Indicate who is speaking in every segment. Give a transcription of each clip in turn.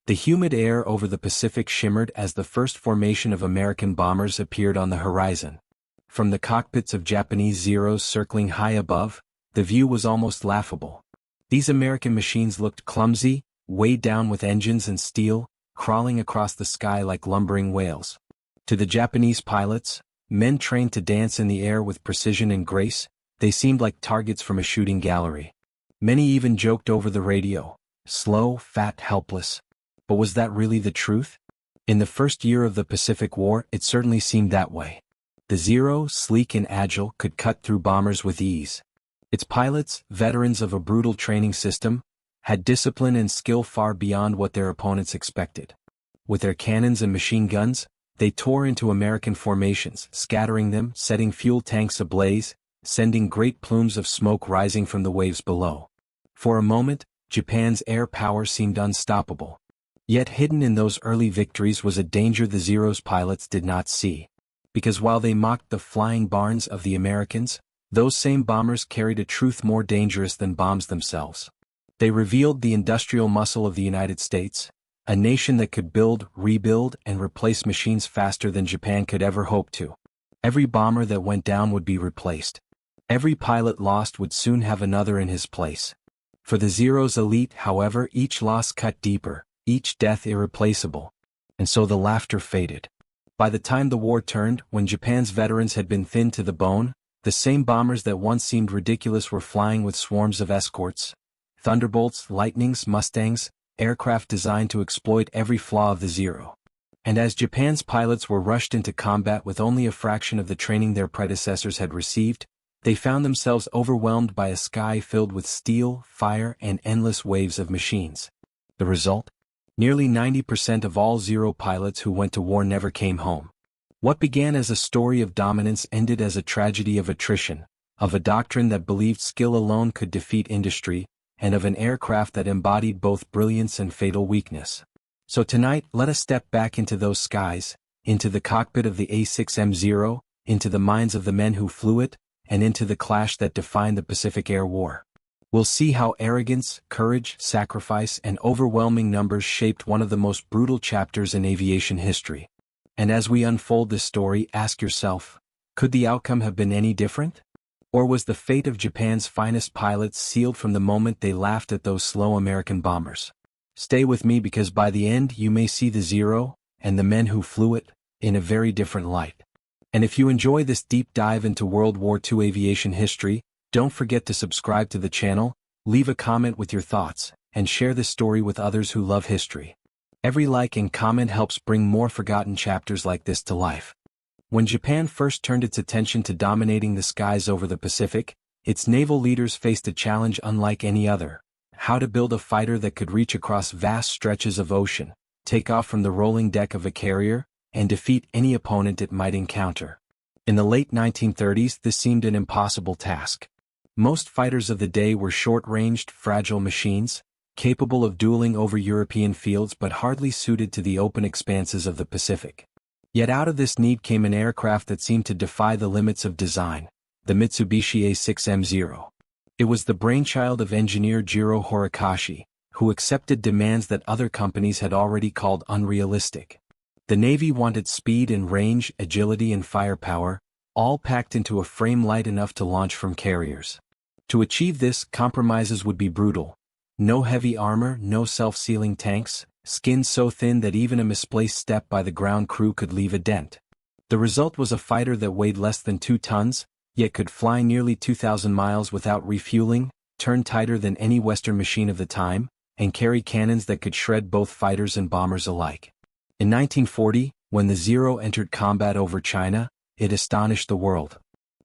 Speaker 1: The humid air over the Pacific shimmered as the first formation of American bombers appeared on the horizon. From the cockpits of Japanese Zeros circling high above, the view was almost laughable. These American machines looked clumsy, weighed down with engines and steel, crawling across the sky like lumbering whales. To the Japanese pilots, men trained to dance in the air with precision and grace, they seemed like targets from a shooting gallery. Many even joked over the radio, slow, fat, helpless. But was that really the truth? In the first year of the Pacific War, it certainly seemed that way. The Zero, sleek and agile, could cut through bombers with ease. Its pilots, veterans of a brutal training system, had discipline and skill far beyond what their opponents expected. With their cannons and machine guns, they tore into American formations, scattering them, setting fuel tanks ablaze, sending great plumes of smoke rising from the waves below. For a moment, Japan's air power seemed unstoppable. Yet hidden in those early victories was a danger the Zero's pilots did not see. Because while they mocked the flying barns of the Americans, those same bombers carried a truth more dangerous than bombs themselves. They revealed the industrial muscle of the United States, a nation that could build, rebuild, and replace machines faster than Japan could ever hope to. Every bomber that went down would be replaced. Every pilot lost would soon have another in his place. For the Zero's elite, however, each loss cut deeper, each death irreplaceable. And so the laughter faded. By the time the war turned, when Japan's veterans had been thinned to the bone, the same bombers that once seemed ridiculous were flying with swarms of escorts. Thunderbolts, Lightnings, Mustangs, aircraft designed to exploit every flaw of the Zero. And as Japan's pilots were rushed into combat with only a fraction of the training their predecessors had received, they found themselves overwhelmed by a sky filled with steel, fire, and endless waves of machines. The result? Nearly 90% of all Zero pilots who went to war never came home. What began as a story of dominance ended as a tragedy of attrition, of a doctrine that believed skill alone could defeat industry, and of an aircraft that embodied both brilliance and fatal weakness. So tonight, let us step back into those skies, into the cockpit of the A6M Zero, into the minds of the men who flew it, and into the clash that defined the Pacific Air War. We'll see how arrogance, courage, sacrifice, and overwhelming numbers shaped one of the most brutal chapters in aviation history. And as we unfold this story, ask yourself, could the outcome have been any different? Or was the fate of Japan's finest pilots sealed from the moment they laughed at those slow American bombers? Stay with me because by the end you may see the Zero, and the men who flew it, in a very different light. And if you enjoy this deep dive into World War II aviation history, don't forget to subscribe to the channel, leave a comment with your thoughts, and share this story with others who love history. Every like and comment helps bring more forgotten chapters like this to life. When Japan first turned its attention to dominating the skies over the Pacific, its naval leaders faced a challenge unlike any other: how to build a fighter that could reach across vast stretches of ocean, take off from the rolling deck of a carrier, and defeat any opponent it might encounter. In the late 1930s, this seemed an impossible task. Most fighters of the day were short-ranged, fragile machines, capable of dueling over European fields but hardly suited to the open expanses of the Pacific. Yet out of this need came an aircraft that seemed to defy the limits of design, the Mitsubishi A6M Zero. It was the brainchild of engineer Jiro Horikoshi, who accepted demands that other companies had already called unrealistic. The Navy wanted speed and range, agility and firepower, all packed into a frame light enough to launch from carriers. To achieve this, compromises would be brutal. No heavy armor, no self-sealing tanks, skin so thin that even a misplaced step by the ground crew could leave a dent. The result was a fighter that weighed less than 2 tons, yet could fly nearly 2,000 miles without refueling, turn tighter than any Western machine of the time, and carry cannons that could shred both fighters and bombers alike. In 1940, when the Zero entered combat over China, it astonished the world.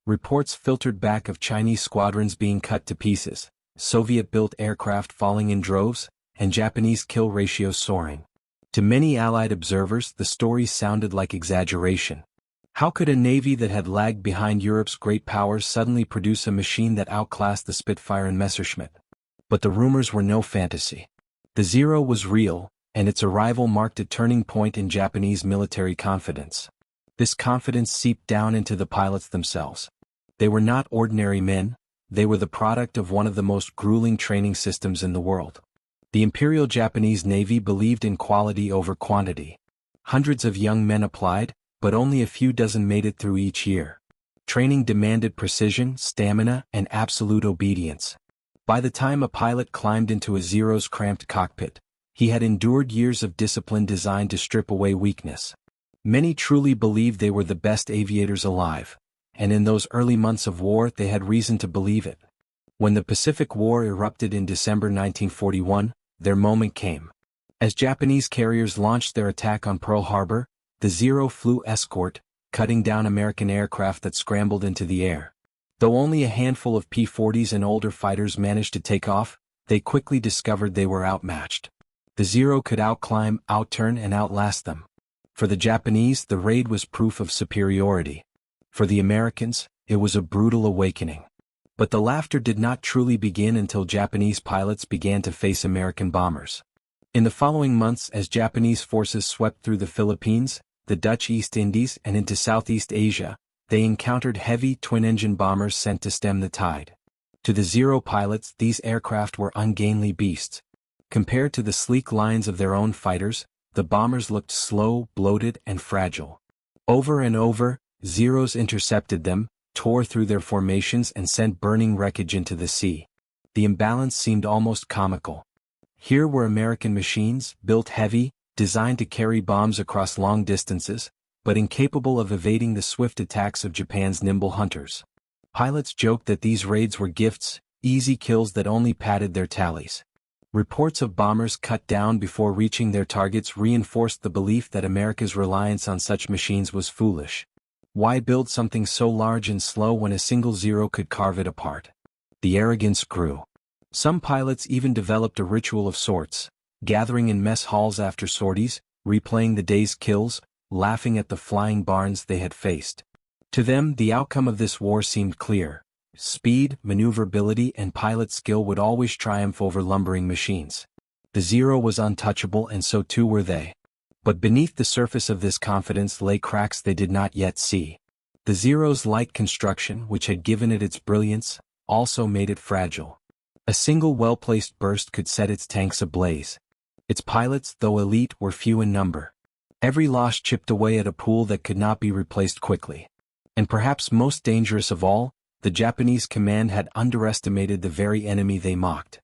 Speaker 1: Reports filtered back of Chinese squadrons being cut to pieces, Soviet-built aircraft falling in droves, and Japanese kill ratios soaring. To many Allied observers, the story sounded like exaggeration. How could a navy that had lagged behind Europe's great powers suddenly produce a machine that outclassed the Spitfire and Messerschmitt? But the rumors were no fantasy. The Zero was real, and its arrival marked a turning point in Japanese military confidence. This confidence seeped down into the pilots themselves. They were not ordinary men, they were the product of one of the most grueling training systems in the world. The Imperial Japanese Navy believed in quality over quantity. Hundreds of young men applied, but only a few dozen made it through each year. Training demanded precision, stamina, and absolute obedience. By the time a pilot climbed into a Zero's cramped cockpit, he had endured years of discipline designed to strip away weakness. Many truly believed they were the best aviators alive, and in those early months of war they had reason to believe it. When the Pacific War erupted in December 1941, their moment came. As Japanese carriers launched their attack on Pearl Harbor, the Zero flew escort, cutting down American aircraft that scrambled into the air. Though only a handful of P-40s and older fighters managed to take off, they quickly discovered they were outmatched. The Zero could outclimb, outturn, and outlast them. For the Japanese, the raid was proof of superiority. For the Americans, it was a brutal awakening. But the laughter did not truly begin until Japanese pilots began to face American bombers. In the following months, as Japanese forces swept through the Philippines, the Dutch East Indies, and into Southeast Asia, they encountered heavy twin-engine bombers sent to stem the tide. To the Zero pilots, these aircraft were ungainly beasts. Compared to the sleek lines of their own fighters, the bombers looked slow, bloated, and fragile. Over and over, Zeros intercepted them, tore through their formations and sent burning wreckage into the sea. The imbalance seemed almost comical. Here were American machines, built heavy, designed to carry bombs across long distances, but incapable of evading the swift attacks of Japan's nimble hunters. Pilots joked that these raids were gifts, easy kills that only padded their tallies. Reports of bombers cut down before reaching their targets reinforced the belief that America's reliance on such machines was foolish. Why build something so large and slow when a single Zero could carve it apart? The arrogance grew. Some pilots even developed a ritual of sorts, gathering in mess halls after sorties, replaying the day's kills, laughing at the flying barns they had faced. To them, the outcome of this war seemed clear. Speed, maneuverability, and pilot skill would always triumph over lumbering machines. The Zero was untouchable, and so too were they. But beneath the surface of this confidence lay cracks they did not yet see. The Zero's light construction, which had given it its brilliance, also made it fragile. A single well-placed burst could set its tanks ablaze. Its pilots, though elite, were few in number. Every loss chipped away at a pool that could not be replaced quickly. And perhaps most dangerous of all, the Japanese command had underestimated the very enemy they mocked.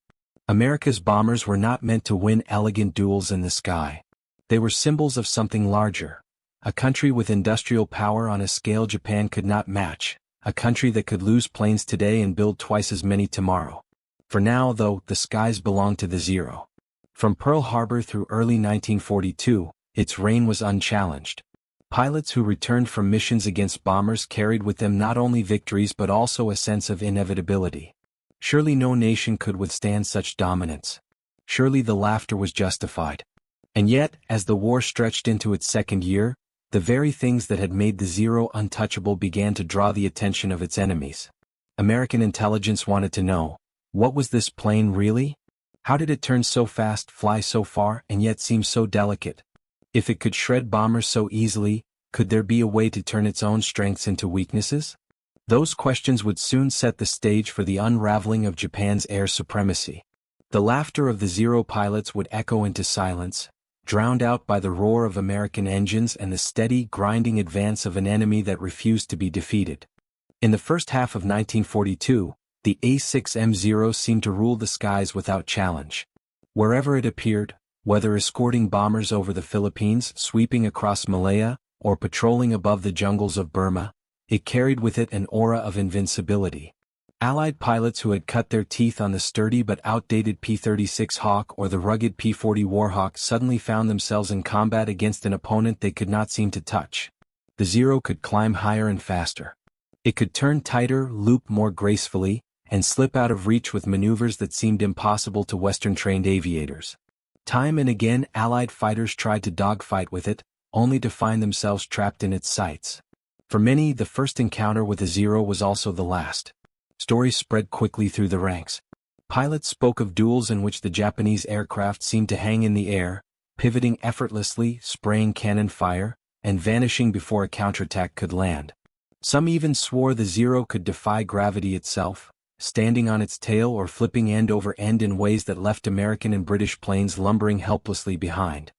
Speaker 1: America's bombers were not meant to win elegant duels in the sky. They were symbols of something larger. A country with industrial power on a scale Japan could not match. A country that could lose planes today and build twice as many tomorrow. For now, though, the skies belonged to the Zero. From Pearl Harbor through early 1942, its reign was unchallenged. Pilots who returned from missions against bombers carried with them not only victories but also a sense of inevitability. Surely no nation could withstand such dominance. Surely the laughter was justified. And yet, as the war stretched into its second year, the very things that had made the Zero untouchable began to draw the attention of its enemies. American intelligence wanted to know, what was this plane really? How did it turn so fast, fly so far, and yet seem so delicate? If it could shred bombers so easily, could there be a way to turn its own strengths into weaknesses? Those questions would soon set the stage for the unraveling of Japan's air supremacy. The laughter of the Zero pilots would echo into silence, drowned out by the roar of American engines and the steady, grinding advance of an enemy that refused to be defeated. In the first half of 1942, the A6M Zero seemed to rule the skies without challenge. Wherever it appeared, whether escorting bombers over the Philippines, sweeping across Malaya, or patrolling above the jungles of Burma, it carried with it an aura of invincibility. Allied pilots who had cut their teeth on the sturdy but outdated P-36 Hawk or the rugged P-40 Warhawk suddenly found themselves in combat against an opponent they could not seem to touch. The Zero could climb higher and faster. It could turn tighter, loop more gracefully, and slip out of reach with maneuvers that seemed impossible to Western-trained aviators. Time and again, Allied fighters tried to dogfight with it, only to find themselves trapped in its sights. For many, the first encounter with the Zero was also the last. Stories spread quickly through the ranks. Pilots spoke of duels in which the Japanese aircraft seemed to hang in the air, pivoting effortlessly, spraying cannon fire, and vanishing before a counterattack could land. Some even swore the Zero could defy gravity itself, standing on its tail or flipping end over end in ways that left American and British planes lumbering helplessly behind.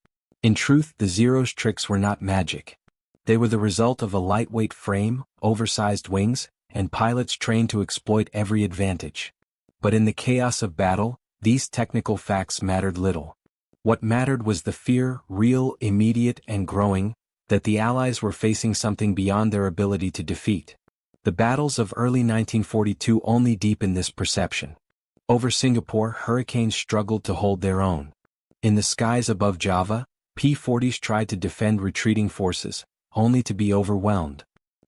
Speaker 1: In truth, the Zero's tricks were not magic. They were the result of a lightweight frame, oversized wings, and pilots trained to exploit every advantage. But in the chaos of battle, these technical facts mattered little. What mattered was the fear, real, immediate, and growing, that the Allies were facing something beyond their ability to defeat. The battles of early 1942 only deepened this perception. Over Singapore, Hurricanes struggled to hold their own. In the skies above Java, P-40s tried to defend retreating forces, only to be overwhelmed.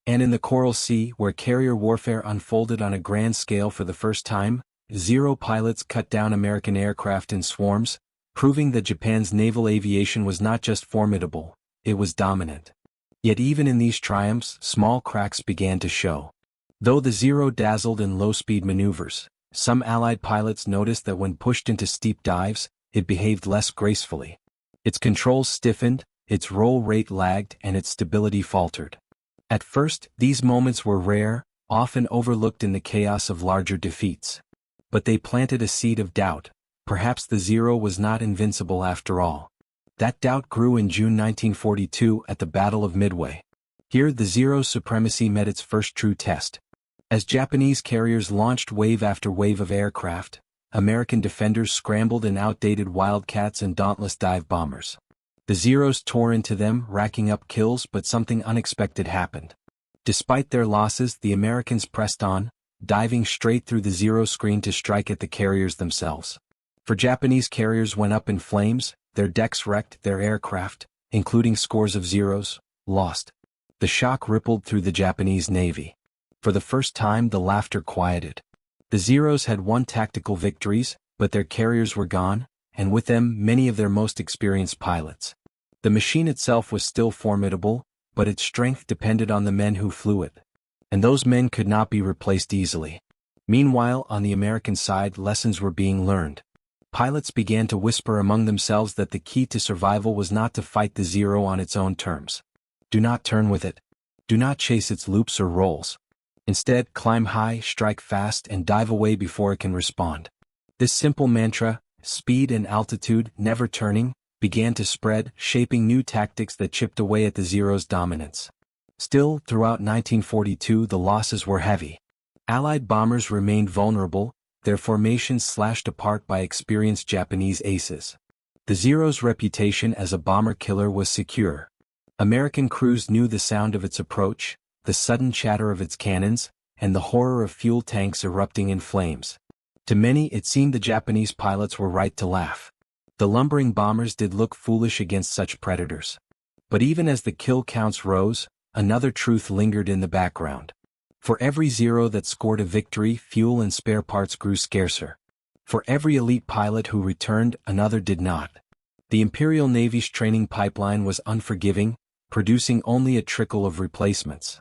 Speaker 1: And in the Coral Sea, where carrier warfare unfolded on a grand scale for the first time, Zero pilots cut down American aircraft in swarms, proving that Japan's naval aviation was not just formidable, it was dominant. Yet even in these triumphs, small cracks began to show. Though the Zero dazzled in low-speed maneuvers, some Allied pilots noticed that when pushed into steep dives, it behaved less gracefully. Its controls stiffened, its roll rate lagged, and its stability faltered. At first, these moments were rare, often overlooked in the chaos of larger defeats. But they planted a seed of doubt. Perhaps the Zero was not invincible after all. That doubt grew in June 1942 at the Battle of Midway. Here, the Zero's supremacy met its first true test. As Japanese carriers launched wave after wave of aircraft, American defenders scrambled in outdated Wildcats and dauntless dive bombers. The Zeros tore into them, racking up kills, but something unexpected happened. Despite their losses, the Americans pressed on, diving straight through the Zero screen to strike at the carriers themselves. For Japanese carriers went up in flames, their decks wrecked, their aircraft, including scores of Zeros, lost. The shock rippled through the Japanese Navy. For the first time, the laughter quieted. The Zeros had won tactical victories, but their carriers were gone, and with them many of their most experienced pilots. The machine itself was still formidable, but its strength depended on the men who flew it. And those men could not be replaced easily. Meanwhile, on the American side, lessons were being learned. Pilots began to whisper among themselves that the key to survival was not to fight the Zero on its own terms. Do not turn with it. Do not chase its loops or rolls. Instead, climb high, strike fast, and dive away before it can respond. This simple mantra, speed and altitude, never turning, began to spread, shaping new tactics that chipped away at the Zero's dominance. Still, throughout 1942 the losses were heavy. Allied bombers remained vulnerable, their formations slashed apart by experienced Japanese aces. The Zero's reputation as a bomber killer was secure. American crews knew the sound of its approach, the sudden chatter of its cannons, and the horror of fuel tanks erupting in flames. To many it seemed the Japanese pilots were right to laugh. The lumbering bombers did look foolish against such predators. But even as the kill counts rose, another truth lingered in the background. For every Zero that scored a victory, fuel and spare parts grew scarcer. For every elite pilot who returned, another did not. The Imperial Navy's training pipeline was unforgiving, producing only a trickle of replacements.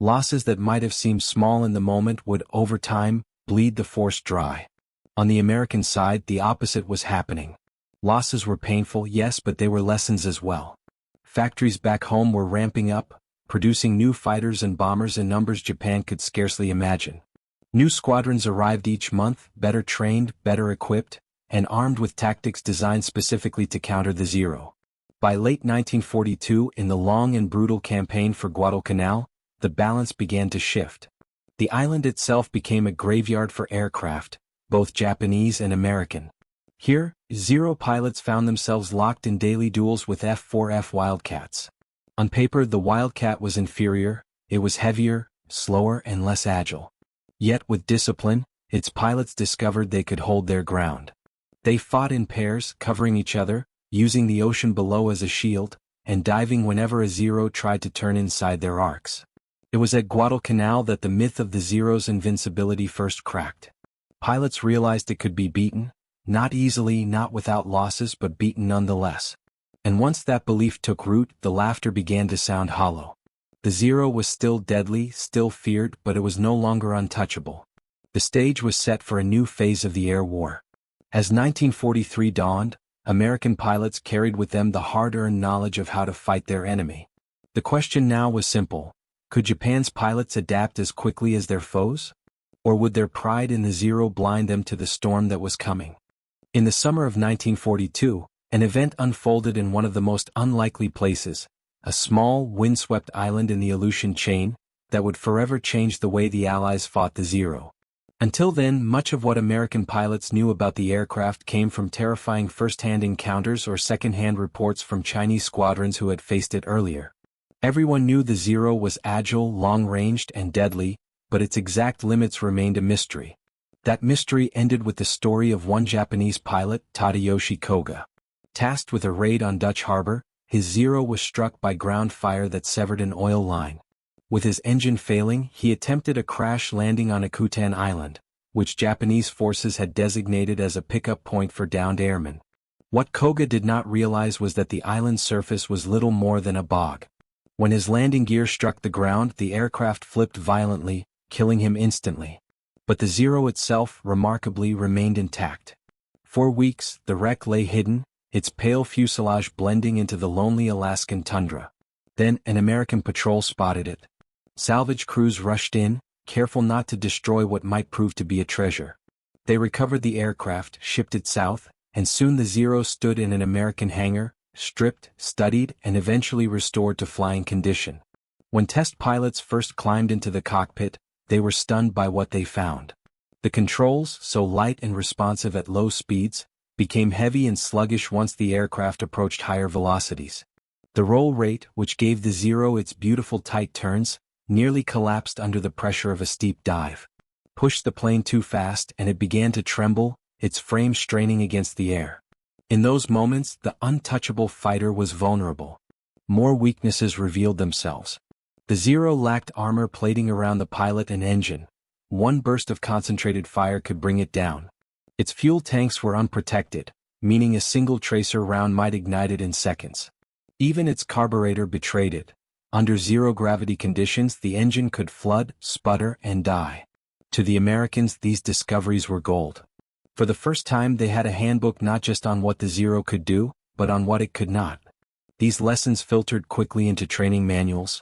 Speaker 1: Losses that might have seemed small in the moment would, over time, bleed the force dry. On the American side, the opposite was happening. Losses were painful, yes, but they were lessons as well. Factories back home were ramping up, producing new fighters and bombers in numbers Japan could scarcely imagine. New squadrons arrived each month, better trained, better equipped, and armed with tactics designed specifically to counter the Zero. By late 1942, in the long and brutal campaign for Guadalcanal, the balance began to shift. The island itself became a graveyard for aircraft, both Japanese and American. Here, Zero pilots found themselves locked in daily duels with F-4F Wildcats. On paper, the Wildcat was inferior, it was heavier, slower, and less agile. Yet with discipline, its pilots discovered they could hold their ground. They fought in pairs, covering each other, using the ocean below as a shield, and diving whenever a Zero tried to turn inside their arcs. It was at Guadalcanal that the myth of the Zero's invincibility first cracked. Pilots realized it could be beaten, not easily, not without losses, but beaten nonetheless. And once that belief took root, the laughter began to sound hollow. The Zero was still deadly, still feared, but it was no longer untouchable. The stage was set for a new phase of the air war. As 1943 dawned, American pilots carried with them the hard-earned knowledge of how to fight their enemy. The question now was simple: could Japan's pilots adapt as quickly as their foes? Or would their pride in the Zero blind them to the storm that was coming? In the summer of 1942, an event unfolded in one of the most unlikely places, a small, windswept island in the Aleutian chain, that would forever change the way the Allies fought the Zero. Until then, much of what American pilots knew about the aircraft came from terrifying first-hand encounters or second-hand reports from Chinese squadrons who had faced it earlier. Everyone knew the Zero was agile, long-ranged, and deadly, but its exact limits remained a mystery. That mystery ended with the story of one Japanese pilot, Tadayoshi Koga. Tasked with a raid on Dutch Harbor, his Zero was struck by ground fire that severed an oil line. With his engine failing, he attempted a crash landing on Akutan Island, which Japanese forces had designated as a pickup point for downed airmen. What Koga did not realize was that the island's surface was little more than a bog. When his landing gear struck the ground, the aircraft flipped violently, killing him instantly. But the Zero itself, remarkably, remained intact. For weeks, the wreck lay hidden, its pale fuselage blending into the lonely Alaskan tundra. Then, an American patrol spotted it. Salvage crews rushed in, careful not to destroy what might prove to be a treasure. They recovered the aircraft, shipped it south, and soon the Zero stood in an American hangar, stripped, studied, and eventually restored to flying condition. When test pilots first climbed into the cockpit, they were stunned by what they found. The controls, so light and responsive at low speeds, became heavy and sluggish once the aircraft approached higher velocities. The roll rate, which gave the Zero its beautiful tight turns, nearly collapsed under the pressure of a steep dive. Push the plane too fast and it began to tremble, its frame straining against the air. In those moments, the untouchable fighter was vulnerable. More weaknesses revealed themselves. The Zero lacked armor plating around the pilot and engine. One burst of concentrated fire could bring it down. Its fuel tanks were unprotected, meaning a single tracer round might ignite it in seconds. Even its carburetor betrayed it. Under zero-gravity conditions, the engine could flood, sputter, and die. To the Americans, these discoveries were gold. For the first time, they had a handbook not just on what the Zero could do, but on what it could not. These lessons filtered quickly into training manuals.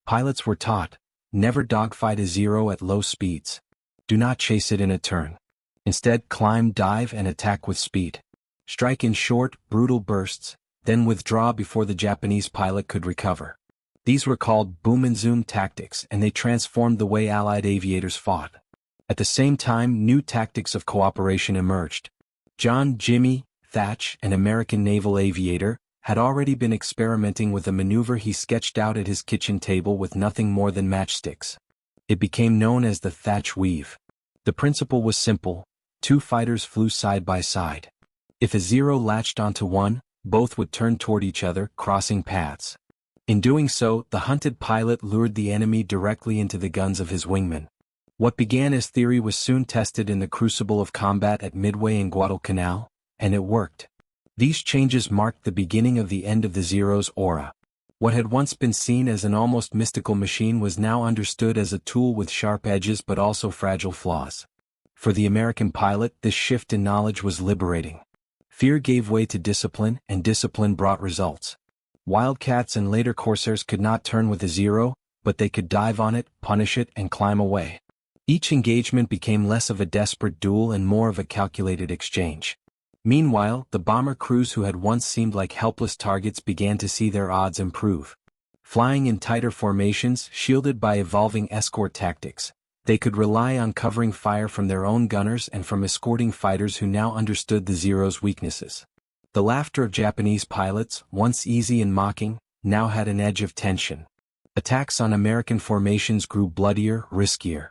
Speaker 1: Pilots were taught, never dogfight a Zero at low speeds. Do not chase it in a turn. Instead, climb, dive, and attack with speed. Strike in short, brutal bursts, then withdraw before the Japanese pilot could recover. These were called boom and zoom tactics, and they transformed the way Allied aviators fought. At the same time, new tactics of cooperation emerged. John Jimmy Thatch, an American naval aviator, had already been experimenting with a maneuver he sketched out at his kitchen table with nothing more than matchsticks. It became known as the Thatch Weave. The principle was simple: two fighters flew side by side. If a Zero latched onto one, both would turn toward each other, crossing paths. In doing so, the hunted pilot lured the enemy directly into the guns of his wingman. What began as theory was soon tested in the crucible of combat at Midway and Guadalcanal, and it worked. These changes marked the beginning of the end of the Zero's aura. What had once been seen as an almost mystical machine was now understood as a tool with sharp edges but also fragile flaws. For the American pilot, this shift in knowledge was liberating. Fear gave way to discipline, and discipline brought results. Wildcats and later Corsairs could not turn with a Zero, but they could dive on it, punish it, and climb away. Each engagement became less of a desperate duel and more of a calculated exchange. Meanwhile, the bomber crews who had once seemed like helpless targets began to see their odds improve. Flying in tighter formations, shielded by evolving escort tactics, they could rely on covering fire from their own gunners and from escorting fighters who now understood the Zero's weaknesses. The laughter of Japanese pilots, once easy and mocking, now had an edge of tension. Attacks on American formations grew bloodier, riskier.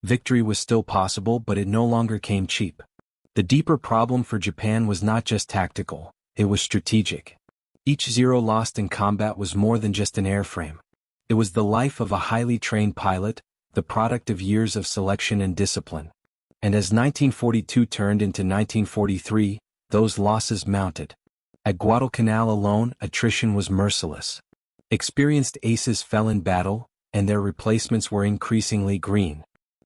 Speaker 1: Victory was still possible, but it no longer came cheap. The deeper problem for Japan was not just tactical, it was strategic. Each Zero lost in combat was more than just an airframe. It was the life of a highly trained pilot, the product of years of selection and discipline. And as 1942 turned into 1943, those losses mounted. At Guadalcanal alone, attrition was merciless. Experienced aces fell in battle, and their replacements were increasingly green.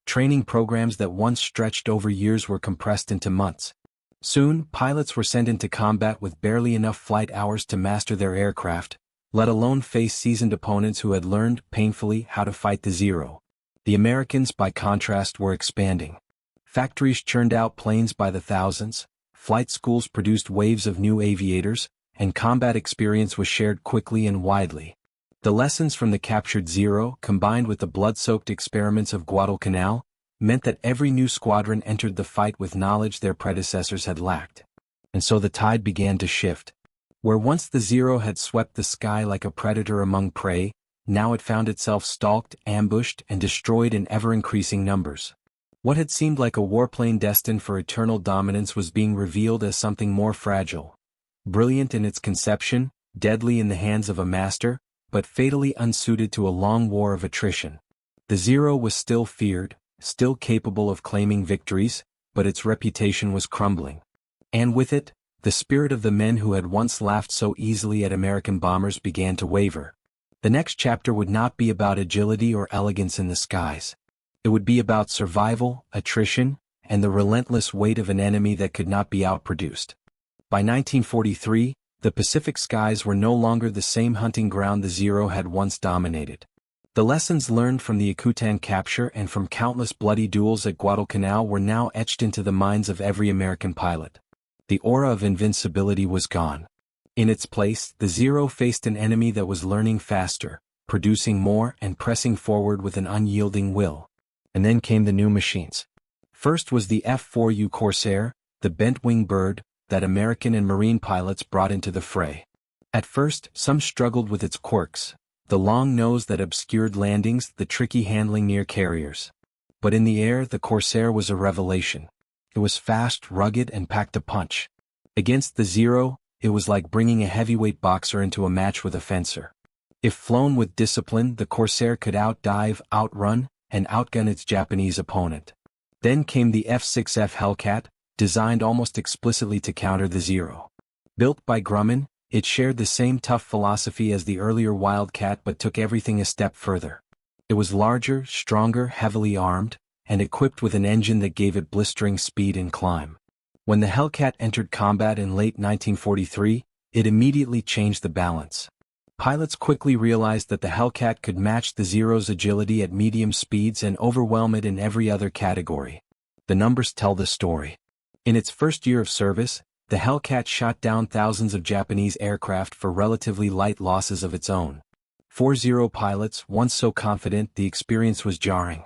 Speaker 1: Training programs that once stretched over years were compressed into months. Soon, pilots were sent into combat with barely enough flight hours to master their aircraft, let alone face seasoned opponents who had learned, painfully, how to fight the Zero. The Americans, by contrast, were expanding. Factories churned out planes by the thousands, flight schools produced waves of new aviators, and combat experience was shared quickly and widely. The lessons from the captured Zero, combined with the blood-soaked experiments of Guadalcanal, meant that every new squadron entered the fight with knowledge their predecessors had lacked. And so the tide began to shift. Where once the Zero had swept the sky like a predator among prey, now it found itself stalked, ambushed, and destroyed in ever-increasing numbers. What had seemed like a warplane destined for eternal dominance was being revealed as something more fragile. Brilliant in its conception, deadly in the hands of a master, but fatally unsuited to a long war of attrition. The Zero was still feared, still capable of claiming victories, but its reputation was crumbling. And with it, the spirit of the men who had once laughed so easily at American bombers began to waver. The next chapter would not be about agility or elegance in the skies. It would be about survival, attrition, and the relentless weight of an enemy that could not be outproduced. By 1943, the Pacific skies were no longer the same hunting ground the Zero had once dominated. The lessons learned from the Yucatan capture and from countless bloody duels at Guadalcanal were now etched into the minds of every American pilot. The aura of invincibility was gone. In its place, the Zero faced an enemy that was learning faster, producing more, and pressing forward with an unyielding will. And then came the new machines. First was the F-4U Corsair, the bent-wing bird that American and Marine pilots brought into the fray. At first, some struggled with its quirks, the long nose that obscured landings, the tricky handling near carriers. But in the air, the Corsair was a revelation. It was fast, rugged, and packed a punch. Against the Zero, it was like bringing a heavyweight boxer into a match with a fencer. If flown with discipline, the Corsair could outdive, outrun, and outgun its Japanese opponent. Then came the F-6F Hellcat, designed almost explicitly to counter the Zero. Built by Grumman, it shared the same tough philosophy as the earlier Wildcat but took everything a step further. It was larger, stronger, heavily armed, and equipped with an engine that gave it blistering speed and climb. When the Hellcat entered combat in late 1943, it immediately changed the balance. Pilots quickly realized that the Hellcat could match the Zero's agility at medium speeds and overwhelm it in every other category. The numbers tell the story. In its first year of service, the Hellcat shot down thousands of Japanese aircraft for relatively light losses of its own. 4 Zero pilots, once so confident, the experience was jarring.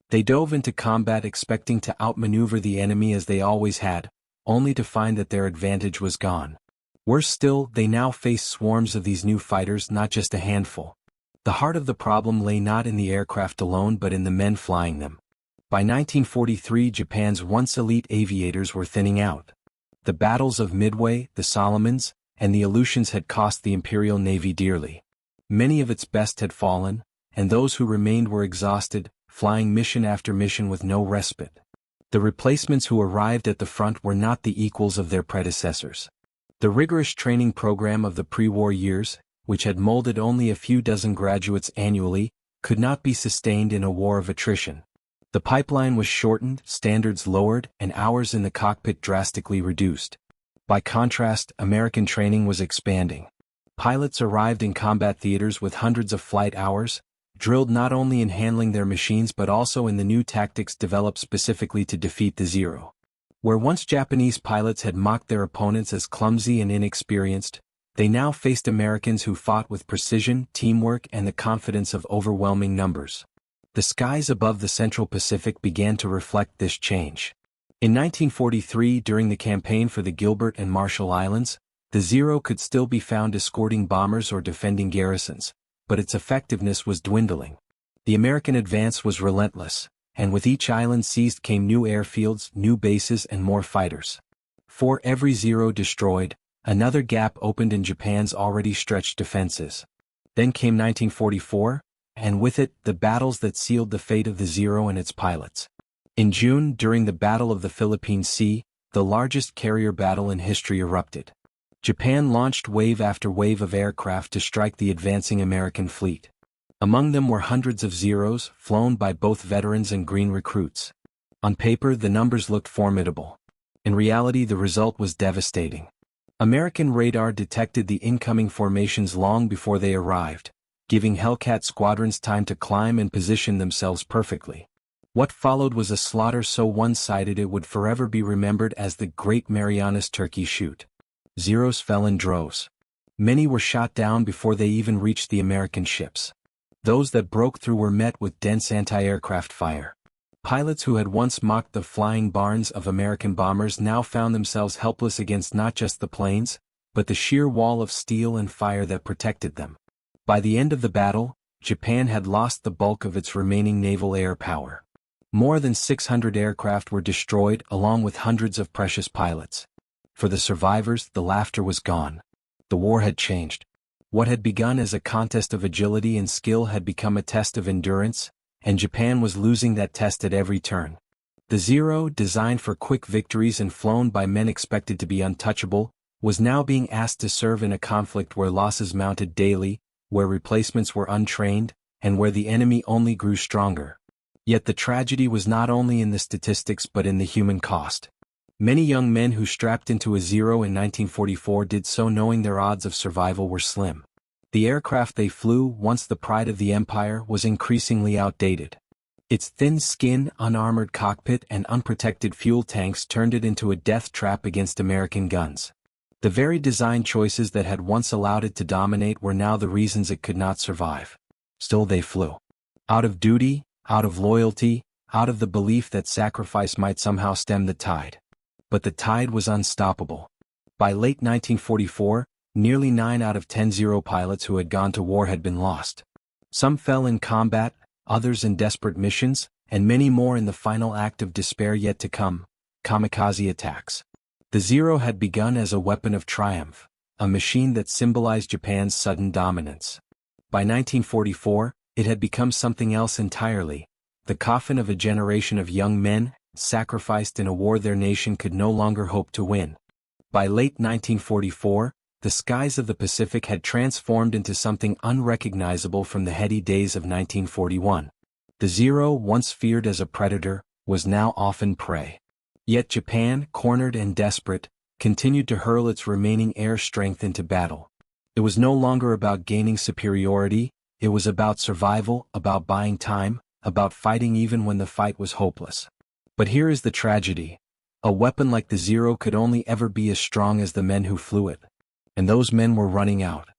Speaker 1: They dove into combat expecting to outmaneuver the enemy as they always had, only to find that their advantage was gone. Worse still, they now faced swarms of these new fighters, not just a handful. The heart of the problem lay not in the aircraft alone but in the men flying them. By 1943, Japan's once elite aviators were thinning out. The battles of Midway, the Solomons, and the Aleutians had cost the Imperial Navy dearly. Many of its best had fallen, and those who remained were exhausted, flying mission after mission with no respite. The replacements who arrived at the front were not the equals of their predecessors. The rigorous training program of the pre-war years, which had molded only a few dozen graduates annually, could not be sustained in a war of attrition. The pipeline was shortened, standards lowered, and hours in the cockpit drastically reduced. By contrast, American training was expanding. Pilots arrived in combat theaters with hundreds of flight hours, drilled not only in handling their machines but also in the new tactics developed specifically to defeat the Zero. Where once Japanese pilots had mocked their opponents as clumsy and inexperienced, they now faced Americans who fought with precision, teamwork, and the confidence of overwhelming numbers. The skies above the Central Pacific began to reflect this change. In 1943, during the campaign for the Gilbert and Marshall Islands, the Zero could still be found escorting bombers or defending garrisons, but its effectiveness was dwindling. The American advance was relentless, and with each island seized came new airfields, new bases, and more fighters. For every Zero destroyed, another gap opened in Japan's already stretched defenses. Then came 1944, and with it, the battles that sealed the fate of the Zero and its pilots. In June, during the Battle of the Philippine Sea, the largest carrier battle in history erupted. Japan launched wave after wave of aircraft to strike the advancing American fleet. Among them were hundreds of Zeros, flown by both veterans and green recruits. On paper, the numbers looked formidable. In reality, the result was devastating. American radar detected the incoming formations long before they arrived, giving Hellcat squadrons time to climb and position themselves perfectly. What followed was a slaughter so one-sided it would forever be remembered as the Great Marianas Turkey Shoot. Zeros fell in droves. Many were shot down before they even reached the American ships. Those that broke through were met with dense anti-aircraft fire. Pilots who had once mocked the flying barns of American bombers now found themselves helpless against not just the planes, but the sheer wall of steel and fire that protected them. By the end of the battle, Japan had lost the bulk of its remaining naval air power. More than 600 aircraft were destroyed along with hundreds of precious pilots. For the survivors, the laughter was gone. The war had changed. What had begun as a contest of agility and skill had become a test of endurance, and Japan was losing that test at every turn. The Zero, designed for quick victories and flown by men expected to be untouchable, was now being asked to serve in a conflict where losses mounted daily, where replacements were untrained, and where the enemy only grew stronger. Yet the tragedy was not only in the statistics but in the human cost. Many young men who strapped into a Zero in 1944 did so knowing their odds of survival were slim. The aircraft they flew, once the pride of the empire, was increasingly outdated. Its thin skin, unarmored cockpit, and unprotected fuel tanks turned it into a death trap against American guns. The very design choices that had once allowed it to dominate were now the reasons it could not survive. Still they flew. Out of duty, out of loyalty, out of the belief that sacrifice might somehow stem the tide. But the tide was unstoppable. By late 1944, nearly 9 out of 10 Zero pilots who had gone to war had been lost. Some fell in combat, others in desperate missions, and many more in the final act of despair yet to come, kamikaze attacks. The Zero had begun as a weapon of triumph, a machine that symbolized Japan's sudden dominance. By 1944, it had become something else entirely, the coffin of a generation of young men, sacrificed in a war their nation could no longer hope to win. By late 1944, the skies of the Pacific had transformed into something unrecognizable from the heady days of 1941. The Zero, once feared as a predator, was now often prey. Yet Japan, cornered and desperate, continued to hurl its remaining air strength into battle. It was no longer about gaining superiority, it was about survival, about buying time, about fighting even when the fight was hopeless. But here is the tragedy. A weapon like the Zero could only ever be as strong as the men who flew it. And those men were running out.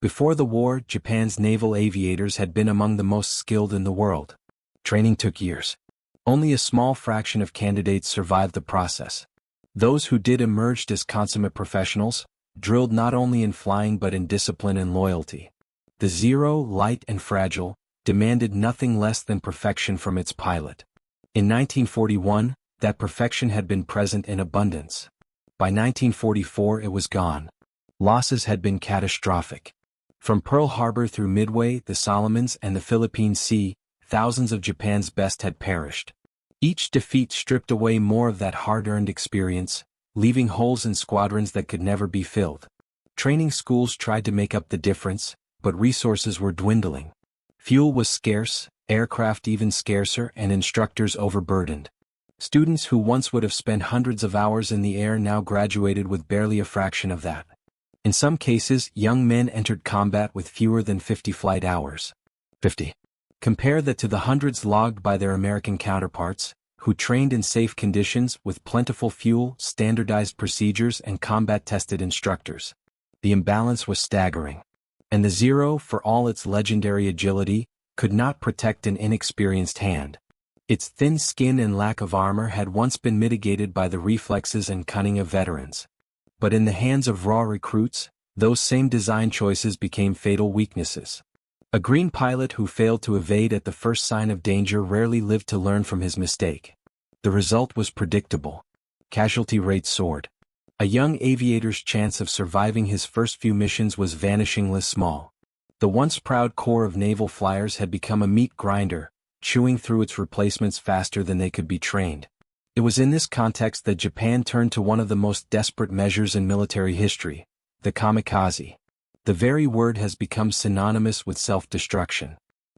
Speaker 1: Before the war, Japan's naval aviators had been among the most skilled in the world. Training took years. Only a small fraction of candidates survived the process. Those who did emerged as consummate professionals, drilled not only in flying but in discipline and loyalty. The Zero, light and fragile, demanded nothing less than perfection from its pilot. In 1941, that perfection had been present in abundance. By 1944 it was gone. Losses had been catastrophic. From Pearl Harbor through Midway, the Solomons, and the Philippine Sea, thousands of Japan's best had perished. Each defeat stripped away more of that hard-earned experience, leaving holes in squadrons that could never be filled. Training schools tried to make up the difference, but resources were dwindling. Fuel was scarce, aircraft even scarcer, and instructors overburdened. Students who once would have spent hundreds of hours in the air now graduated with barely a fraction of that. In some cases, young men entered combat with fewer than 50 flight hours. 50. Compare that to the hundreds logged by their American counterparts, who trained in safe conditions with plentiful fuel, standardized procedures, and combat-tested instructors. The imbalance was staggering. And the Zero, for all its legendary agility, could not protect an inexperienced hand. Its thin skin and lack of armor had once been mitigated by the reflexes and cunning of veterans. But in the hands of raw recruits, those same design choices became fatal weaknesses. A green pilot who failed to evade at the first sign of danger rarely lived to learn from his mistake. The result was predictable. Casualty rates soared. A young aviator's chance of surviving his first few missions was vanishingly small. The once proud corps of naval flyers had become a meat grinder, chewing through its replacements faster than they could be trained. It was in this context that Japan turned to one of the most desperate measures in military history, the kamikaze. The very word has become synonymous with self-destruction.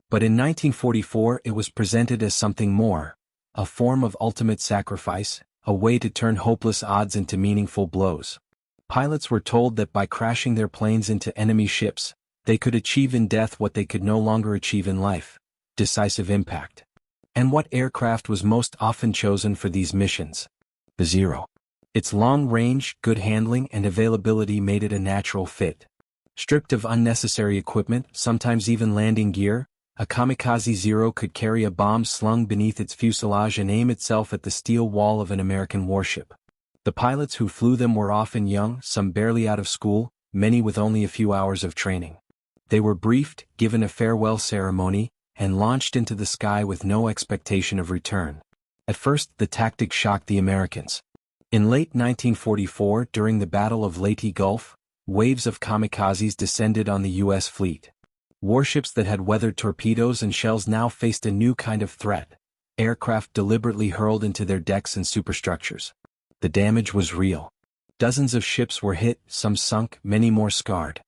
Speaker 1: But in 1944 it was presented as something more, a form of ultimate sacrifice, a way to turn hopeless odds into meaningful blows. Pilots were told that by crashing their planes into enemy ships, They could achieve in death what they could no longer achieve in life: decisive impact. And what aircraft was most often chosen for these missions? The Zero. Its long range, good handling, and availability made it a natural fit. Stripped of unnecessary equipment, sometimes even landing gear, a kamikaze Zero could carry a bomb slung beneath its fuselage and aim itself at the steel wall of an American warship. The pilots who flew them were often young, some barely out of school, many with only a few hours of training. They were briefed, given a farewell ceremony, and launched into the sky with no expectation of return. At first, the tactic shocked the Americans. In late 1944, during the Battle of Leyte Gulf, waves of kamikazes descended on the U.S. fleet. Warships that had weathered torpedoes and shells now faced a new kind of threat: aircraft deliberately hurled into their decks and superstructures. The damage was real. Dozens of ships were hit, some sunk, many more scarred.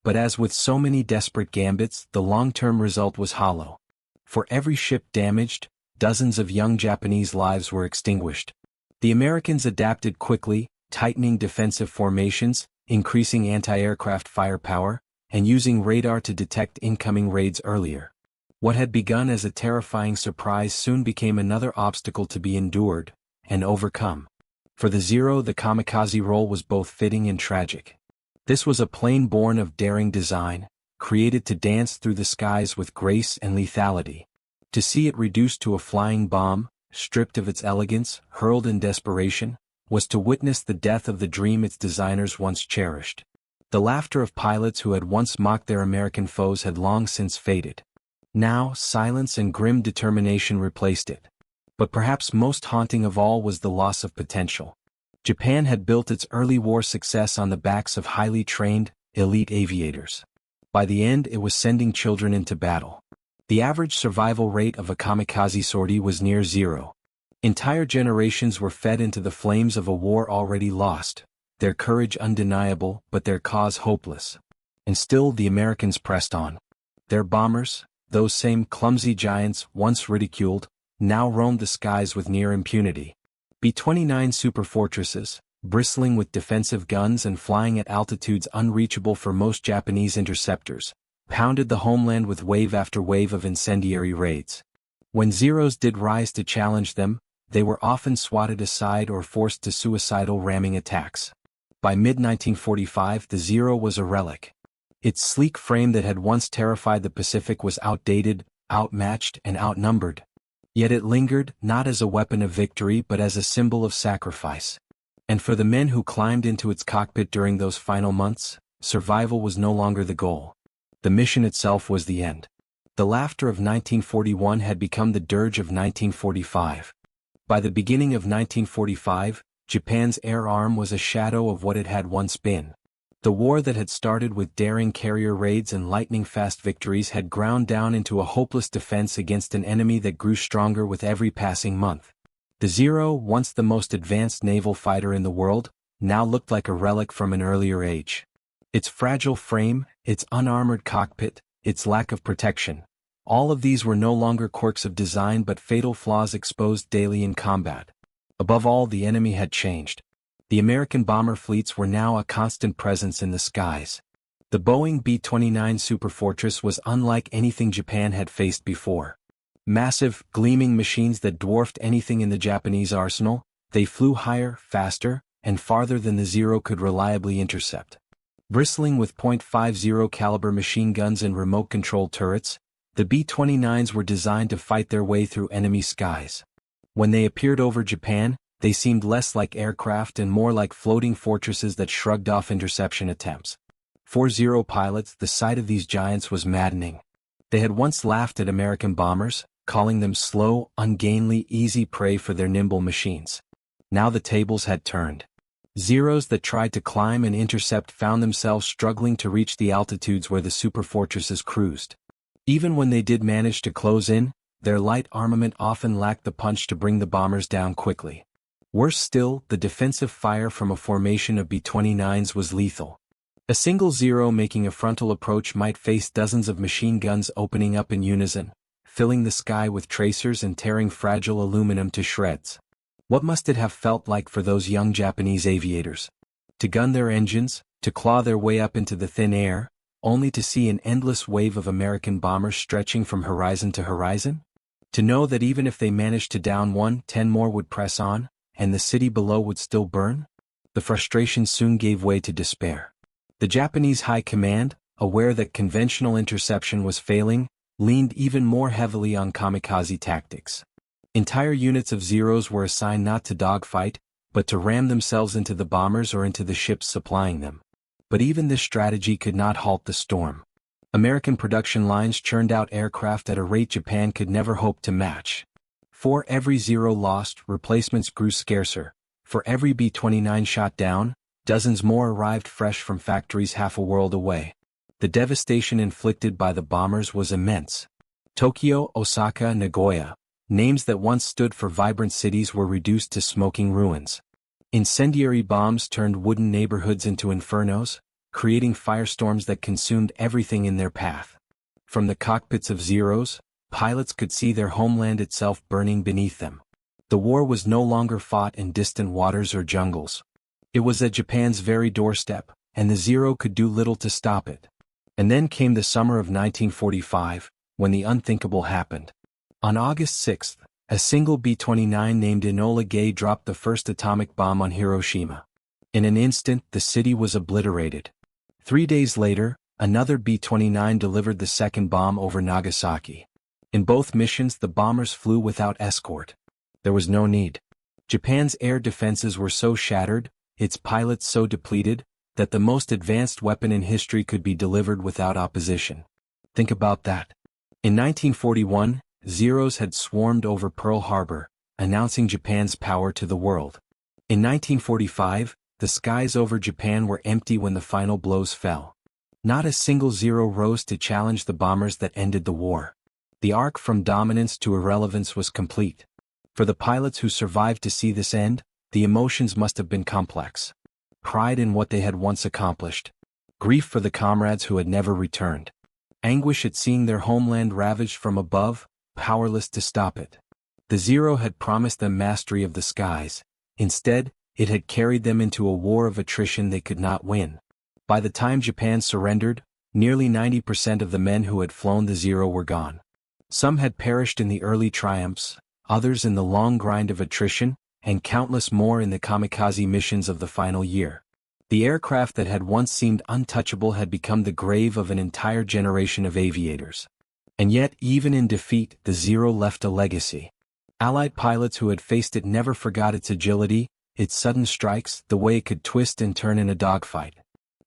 Speaker 1: But as with so many desperate gambits, the long-term result was hollow. For every ship damaged, dozens of young Japanese lives were extinguished. The Americans adapted quickly, tightening defensive formations, increasing anti-aircraft firepower, and using radar to detect incoming raids earlier. What had begun as a terrifying surprise soon became another obstacle to be endured and overcome. For the Zero, the kamikaze role was both fitting and tragic. This was a plane born of daring design, created to dance through the skies with grace and lethality. To see it reduced to a flying bomb, stripped of its elegance, hurled in desperation, was to witness the death of the dream its designers once cherished. The laughter of pilots who had once mocked their American foes had long since faded. Now, silence and grim determination replaced it. But perhaps most haunting of all was the loss of potential. Japan had built its early war success on the backs of highly trained, elite aviators. By the end, it was sending children into battle. The average survival rate of a kamikaze sortie was near zero. Entire generations were fed into the flames of a war already lost, their courage undeniable but their cause hopeless. And still the Americans pressed on. Their bombers, those same clumsy giants once ridiculed, now roamed the skies with near impunity. B-29 superfortresses, bristling with defensive guns and flying at altitudes unreachable for most Japanese interceptors, pounded the homeland with wave after wave of incendiary raids. When Zeros did rise to challenge them, they were often swatted aside or forced to suicidal ramming attacks. By mid-1945, the Zero was a relic. Its sleek frame that had once terrified the Pacific was outdated, outmatched, and outnumbered. Yet it lingered, not as a weapon of victory but as a symbol of sacrifice. And for the men who climbed into its cockpit during those final months, survival was no longer the goal. The mission itself was the end. The laughter of 1941 had become the dirge of 1945. By the beginning of 1945, Japan's air arm was a shadow of what it had once been. The war that had started with daring carrier raids and lightning-fast victories had ground down into a hopeless defense against an enemy that grew stronger with every passing month. The Zero, once the most advanced naval fighter in the world, now looked like a relic from an earlier age. Its fragile frame, its unarmored cockpit, its lack of protection, all of these were no longer quirks of design but fatal flaws exposed daily in combat. Above all, the enemy had changed. The American bomber fleets were now a constant presence in the skies. The Boeing B-29 Superfortress was unlike anything Japan had faced before. Massive, gleaming machines that dwarfed anything in the Japanese arsenal, they flew higher, faster, and farther than the Zero could reliably intercept. Bristling with .50 caliber machine guns and remote-controlled turrets, the B-29s were designed to fight their way through enemy skies. When they appeared over Japan, they seemed less like aircraft and more like floating fortresses that shrugged off interception attempts. For Zero pilots, the sight of these giants was maddening. They had once laughed at American bombers, calling them slow, ungainly, easy prey for their nimble machines. Now the tables had turned. Zeros that tried to climb and intercept found themselves struggling to reach the altitudes where the superfortresses cruised. Even when they did manage to close in, their light armament often lacked the punch to bring the bombers down quickly. Worse still, the defensive fire from a formation of B-29s was lethal. A single Zero making a frontal approach might face dozens of machine guns opening up in unison, filling the sky with tracers and tearing fragile aluminum to shreds. What must it have felt like for those young Japanese aviators? To gun their engines, to claw their way up into the thin air, only to see an endless wave of American bombers stretching from horizon to horizon? To know that even if they managed to down one, 10 more would press on, and the city below would still burn? The frustration soon gave way to despair. The Japanese high command, aware that conventional interception was failing, leaned even more heavily on kamikaze tactics. Entire units of Zeros were assigned not to dogfight, but to ram themselves into the bombers or into the ships supplying them. But even this strategy could not halt the storm. American production lines churned out aircraft at a rate Japan could never hope to match. For every Zero lost, replacements grew scarcer. For every B-29 shot down, dozens more arrived fresh from factories half a world away. The devastation inflicted by the bombers was immense. Tokyo, Osaka, Nagoya, names that once stood for vibrant cities, were reduced to smoking ruins. Incendiary bombs turned wooden neighborhoods into infernos, creating firestorms that consumed everything in their path. From the cockpits of Zeros, pilots could see their homeland itself burning beneath them. The war was no longer fought in distant waters or jungles. It was at Japan's very doorstep, and the Zero could do little to stop it. And then came the summer of 1945, when the unthinkable happened. On August 6, a single B-29 named Enola Gay dropped the first atomic bomb on Hiroshima. In an instant, the city was obliterated. 3 days later, another B-29 delivered the second bomb over Nagasaki. In both missions, the bombers flew without escort. There was no need. Japan's air defenses were so shattered, its pilots so depleted, that the most advanced weapon in history could be delivered without opposition. Think about that. In 1941, Zeros had swarmed over Pearl Harbor, announcing Japan's power to the world. In 1945, the skies over Japan were empty when the final blows fell. Not a single Zero rose to challenge the bombers that ended the war. The arc from dominance to irrelevance was complete. For the pilots who survived to see this end, the emotions must have been complex. Pride in what they had once accomplished. Grief for the comrades who had never returned. Anguish at seeing their homeland ravaged from above, powerless to stop it. The Zero had promised them mastery of the skies. Instead, it had carried them into a war of attrition they could not win. By the time Japan surrendered, nearly 90% of the men who had flown the Zero were gone. Some had perished in the early triumphs, others in the long grind of attrition, and countless more in the kamikaze missions of the final year. The aircraft that had once seemed untouchable had become the grave of an entire generation of aviators. And yet, even in defeat, the Zero left a legacy. Allied pilots who had faced it never forgot its agility, its sudden strikes, the way it could twist and turn in a dogfight.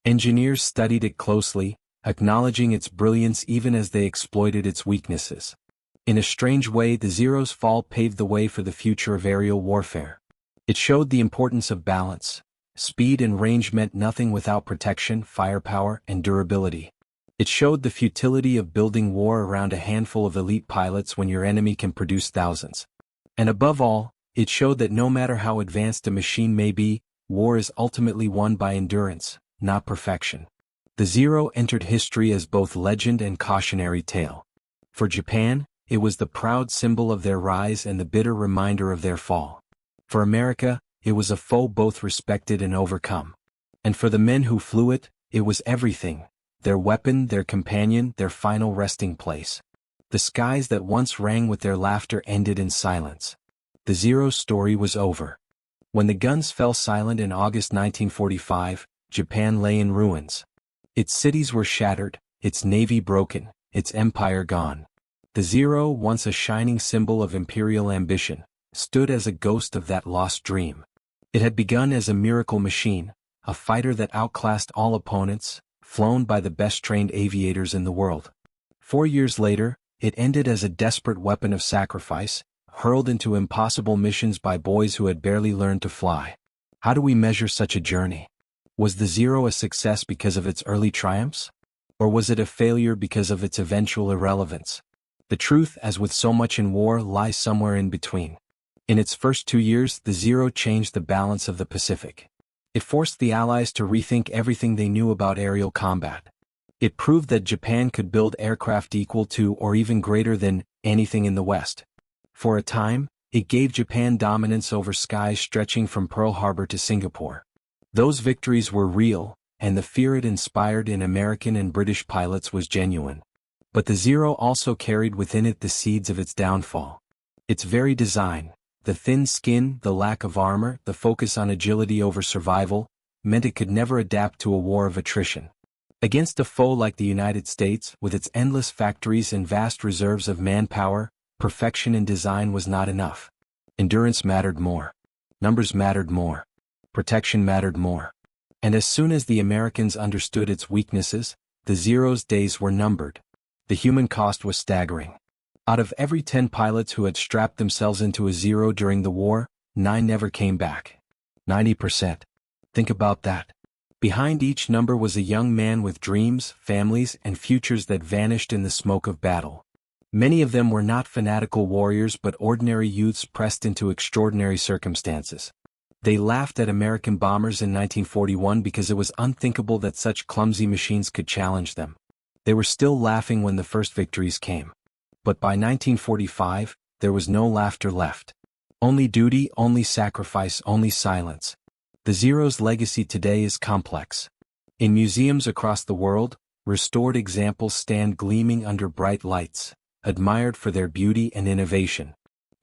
Speaker 1: Engineers studied it closely, acknowledging its brilliance even as they exploited its weaknesses. In a strange way, the Zero's fall paved the way for the future of aerial warfare. It showed the importance of balance. Speed and range meant nothing without protection, firepower, and durability. It showed the futility of building war around a handful of elite pilots when your enemy can produce thousands. And above all, it showed that no matter how advanced a machine may be, war is ultimately won by endurance, not perfection. The Zero entered history as both legend and cautionary tale. For Japan, it was the proud symbol of their rise and the bitter reminder of their fall. For America, it was a foe both respected and overcome. And for the men who flew it, it was everything: their weapon, their companion, their final resting place. The skies that once rang with their laughter ended in silence. The Zero story was over. When the guns fell silent in August 1945, Japan lay in ruins. Its cities were shattered, its navy broken, its empire gone. The Zero, once a shining symbol of imperial ambition, stood as a ghost of that lost dream. It had begun as a miracle machine, a fighter that outclassed all opponents, flown by the best-trained aviators in the world. 4 years later, it ended as a desperate weapon of sacrifice, hurled into impossible missions by boys who had barely learned to fly. How do we measure such a journey? Was the Zero a success because of its early triumphs? Or was it a failure because of its eventual irrelevance? The truth, as with so much in war, lies somewhere in between. In its first 2 years, the Zero changed the balance of the Pacific. It forced the Allies to rethink everything they knew about aerial combat. It proved that Japan could build aircraft equal to or even greater than anything in the West. For a time, it gave Japan dominance over skies stretching from Pearl Harbor to Singapore. Those victories were real, and the fear it inspired in American and British pilots was genuine. But the Zero also carried within it the seeds of its downfall. Its very design, the thin skin, the lack of armor, the focus on agility over survival, meant it could never adapt to a war of attrition. Against a foe like the United States, with its endless factories and vast reserves of manpower, perfection in design was not enough. Endurance mattered more. Numbers mattered more. Protection mattered more. And as soon as the Americans understood its weaknesses, the Zero's days were numbered. The human cost was staggering. Out of every 10 pilots who had strapped themselves into a Zero during the war, 9 never came back. 90%. Think about that. Behind each number was a young man with dreams, families, and futures that vanished in the smoke of battle. Many of them were not fanatical warriors but ordinary youths pressed into extraordinary circumstances. They laughed at American bombers in 1941 because it was unthinkable that such clumsy machines could challenge them. They were still laughing when the first victories came. But by 1945, there was no laughter left. Only duty, only sacrifice, only silence. The Zero's legacy today is complex. In museums across the world, restored examples stand gleaming under bright lights, admired for their beauty and innovation.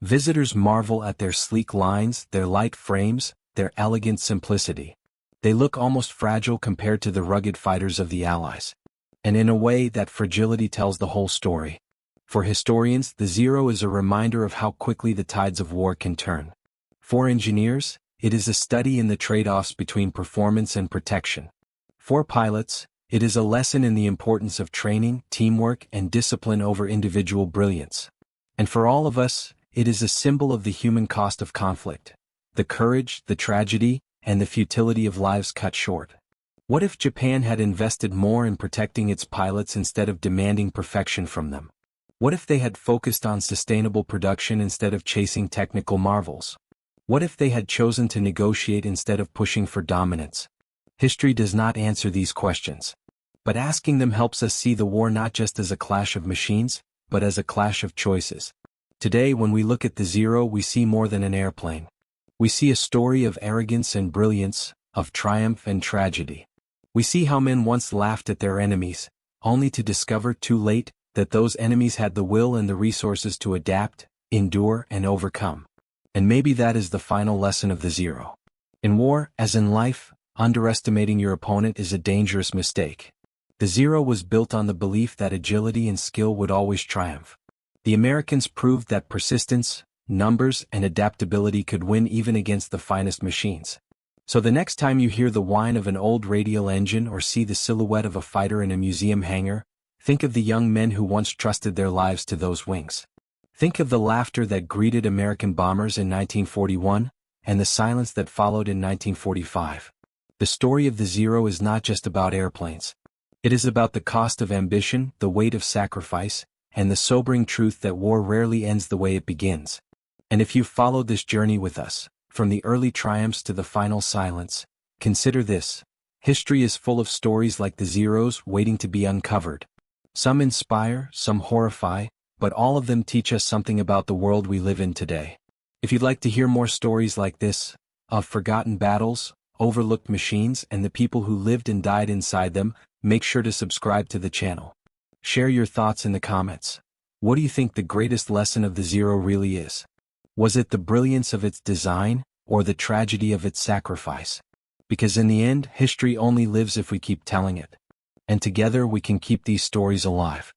Speaker 1: Visitors marvel at their sleek lines, their light frames, their elegant simplicity. They look almost fragile compared to the rugged fighters of the Allies. And in a way, that fragility tells the whole story. For historians, the Zero is a reminder of how quickly the tides of war can turn. For engineers, it is a study in the trade-offs between performance and protection. For pilots, it is a lesson in the importance of training, teamwork, and discipline over individual brilliance. And for all of us, it is a symbol of the human cost of conflict, the courage, the tragedy, and the futility of lives cut short. What if Japan had invested more in protecting its pilots instead of demanding perfection from them? What if they had focused on sustainable production instead of chasing technical marvels? What if they had chosen to negotiate instead of pushing for dominance? History does not answer these questions. But asking them helps us see the war not just as a clash of machines, but as a clash of choices. Today, when we look at the Zero, we see more than an airplane. We see a story of arrogance and brilliance, of triumph and tragedy. We see how men once laughed at their enemies, only to discover too late that those enemies had the will and the resources to adapt, endure, and overcome. And maybe that is the final lesson of the Zero. In war, as in life, underestimating your opponent is a dangerous mistake. The Zero was built on the belief that agility and skill would always triumph. The Americans proved that persistence, numbers, and adaptability could win even against the finest machines. So the next time you hear the whine of an old radial engine or see the silhouette of a fighter in a museum hangar, think of the young men who once trusted their lives to those wings. Think of the laughter that greeted American bombers in 1941, and the silence that followed in 1945. The story of the Zero is not just about airplanes. It is about the cost of ambition, the weight of sacrifice, and the sobering truth that war rarely ends the way it begins. And if you've followed this journey with us, from the early triumphs to the final silence, consider this. History is full of stories like the Zero's waiting to be uncovered. Some inspire, some horrify, but all of them teach us something about the world we live in today. If you'd like to hear more stories like this, of forgotten battles, overlooked machines, and the people who lived and died inside them, make sure to subscribe to the channel. Share your thoughts in the comments. What do you think the greatest lesson of the Zero really is? Was it the brilliance of its design, or the tragedy of its sacrifice? Because in the end, history only lives if we keep telling it. And together we can keep these stories alive.